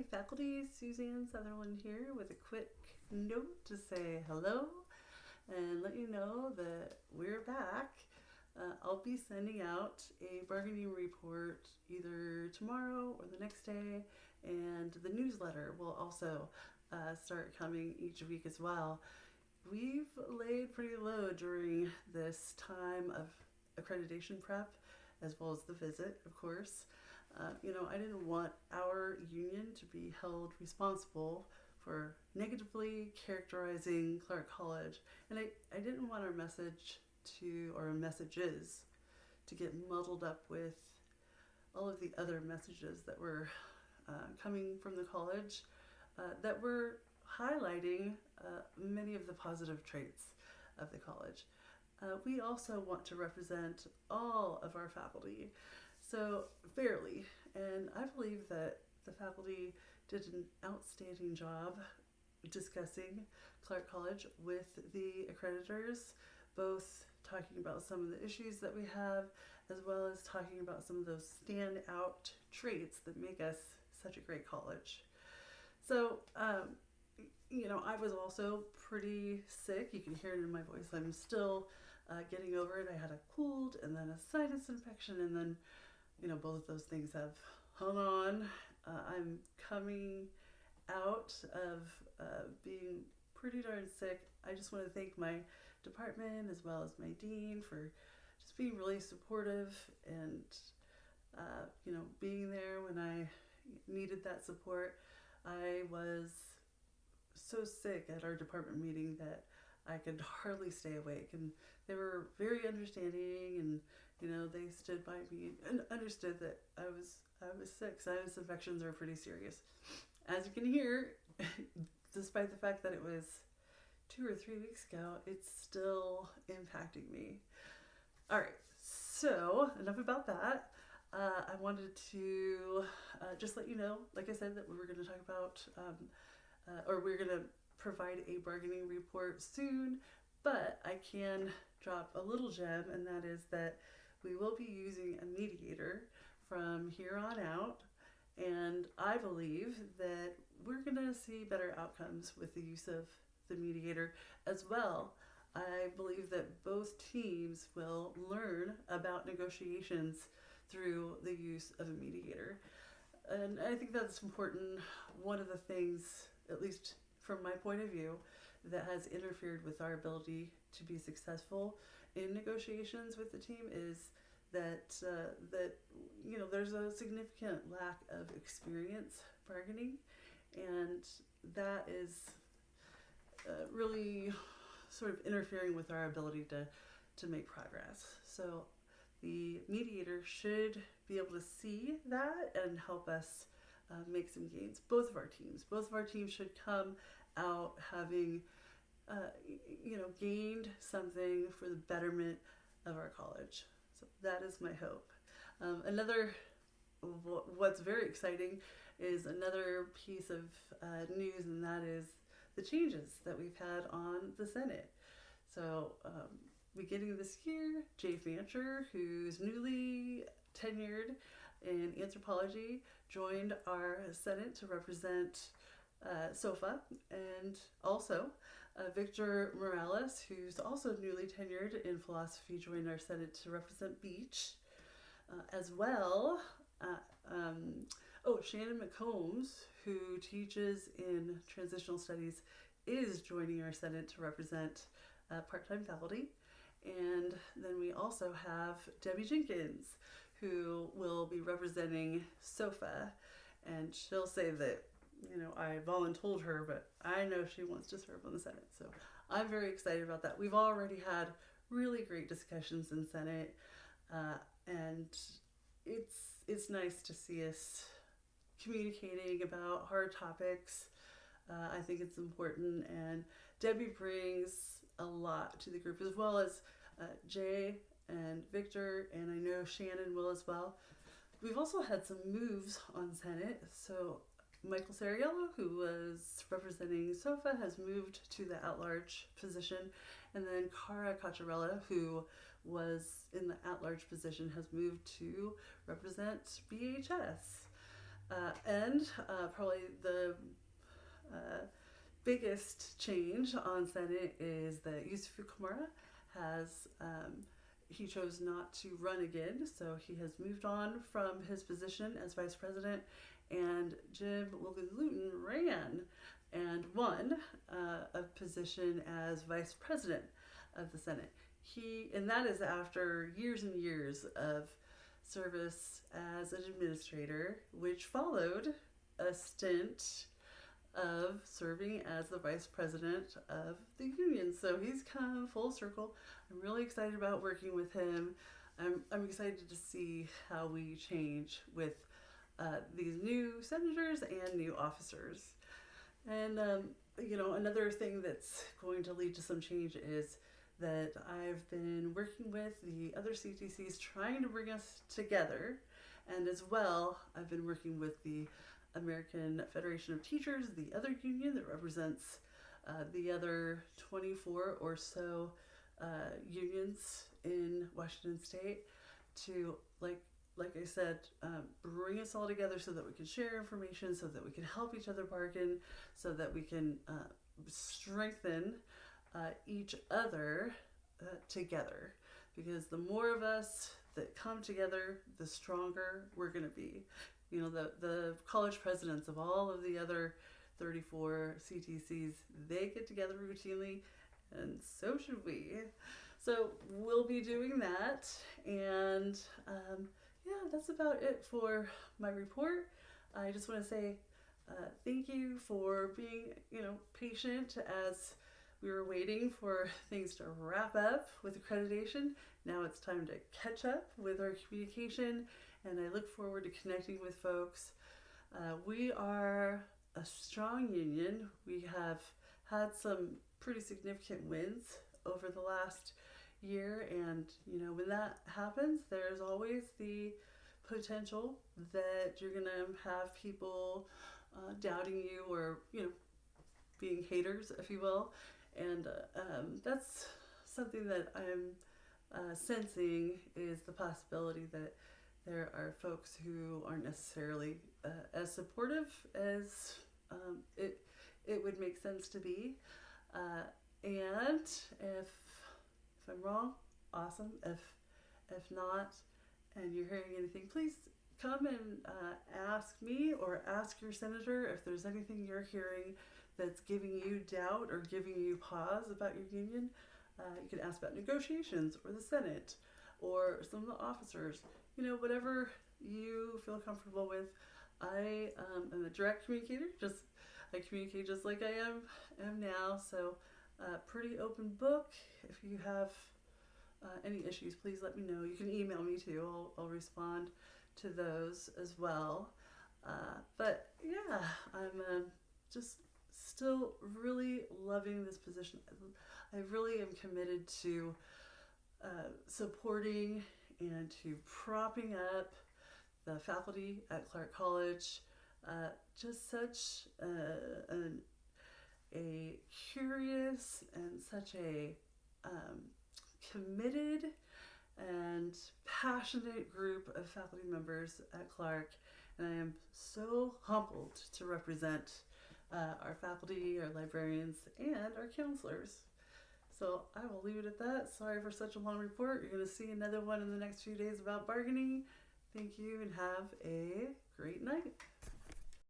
faculty, Suzanne Sutherland here with a quick note to say hello and let you know that we're back. I'll be sending out a bargaining report either tomorrow or the next day, and the newsletter will also start coming each week as well. We've laid pretty low during this time of accreditation prep, as well as the visit, of course. I didn't want our union to be held responsible for negatively characterizing Clark College, and I didn't want our messages to get muddled up with all of the other messages that were coming from the college that were highlighting many of the positive traits of the college. We also want to represent all of our faculty, so fairly, and I believe that the faculty did an outstanding job discussing Clark College with the accreditors, both talking about some of the issues that we have, as well as talking about some of those standout traits that make us such a great college. So, I was also pretty sick. You can hear it in my voice. I'm still getting over it. I had a cold and then a sinus infection, and then, both of those things have hung on. I'm coming out of being pretty darn sick. I just want to thank my department as well as my dean for just being really supportive and, being there when I needed that support. I was so sick at our department meeting that I could hardly stay awake, and they were very understanding, and they stood by me and understood that I was sick. Sinus infections are pretty serious, as you can hear. Despite the fact that it was 2 or 3 weeks ago, it's still impacting me. All right, so enough about that. I wanted to just let you know, like I said, that we were going to talk about or we're going to provide a bargaining report soon, but I can drop a little gem, and that is that we will be using a mediator from here on out, and I believe that we're going to see better outcomes with the use of the mediator as well. I believe that both teams will learn about negotiations through the use of a mediator, and I think that's important. One of the things, at least from my point of view, that has interfered with our ability to be successful in negotiations with the team is that there's a significant lack of experience bargaining, and that is really sort of interfering with our ability to make progress. So the mediator should be able to see that and help us make some gains. Both of our teams should come out having gained something for the betterment of our college. So that is my hope. What's very exciting is another piece of news, and that is the changes that we've had on the Senate. So beginning this year, Jay Fancher, who's newly tenured in anthropology, joined our Senate to represent SOFA, and also Victor Morales, who's also newly tenured in philosophy, joined our Senate to represent Beach, as well. Shannon McCombs, who teaches in transitional studies, is joining our Senate to represent part-time faculty. And then we also have Debbie Jenkins, who will be representing SOFA, and she'll say that I voluntold her, but I know she wants to serve on the Senate. So I'm very excited about that. We've already had really great discussions in Senate, and it's nice to see us communicating about hard topics. I think it's important, and Debbie brings a lot to the group, as well as Jay and Victor, and I know Shannon will as well. We've also had some moves on Senate. So Michael Sariello, who was representing SOFA, has moved to the at-large position, and then Cara Cacciarella, who was in the at-large position, has moved to represent BHS. And probably the uh, biggest change on Senate is that Yusuf Kamara has he chose not to run again, so he has moved on from his position as vice president, and Jim Wilkin-Luton ran and won a position as vice president of the Senate. And that is after years and years of service as an administrator, which followed a stint of serving as the vice president of the union. So he's come full circle. I'm really excited about working with him. I'm excited to see how we change with these new senators and new officers. And, another thing that's going to lead to some change is that I've been working with the other CTCs trying to bring us together. And as well, I've been working with the American Federation of Teachers, the other union that represents the other 24 or so unions in Washington State, to, like I said, bring us all together so that we can share information, so that we can help each other bargain, so that we can strengthen each other together. Because the more of us that come together, the stronger we're going to be. The college presidents of all of the other 34 CTCs, they get together routinely, and so should we. So we'll be doing that, and that's about it for my report. I just want to say thank you for being, patient as we were waiting for things to wrap up with accreditation. Now it's time to catch up with our communication, and I look forward to connecting with folks. We are a strong union. We have had some pretty significant wins over the last year, and when that happens, there's always the potential that you're gonna have people doubting you, or being haters, if you will, and that's something that I'm sensing, is the possibility that there are folks who aren't necessarily as supportive as it would make sense to be. And if I'm wrong, awesome. If not, and you're hearing anything, please come and ask me or ask your senator if there's anything you're hearing that's giving you doubt or giving you pause about your union. You can ask about negotiations or the Senate or some of the officers. Whatever you feel comfortable with. I am a direct communicator. I communicate just like I am now. So pretty open book. If you have any issues, please let me know. You can email me too. I'll respond to those as well. But yeah, I'm just still really loving this position. I really am committed to supporting and to propping up the faculty at Clark College. Just such a curious and such a committed and passionate group of faculty members at Clark, and I am so humbled to represent our faculty, our librarians, and our counselors. So I will leave it at that. Sorry for such a long report. You're going to see another one in the next few days about bargaining. Thank you, and have a great night.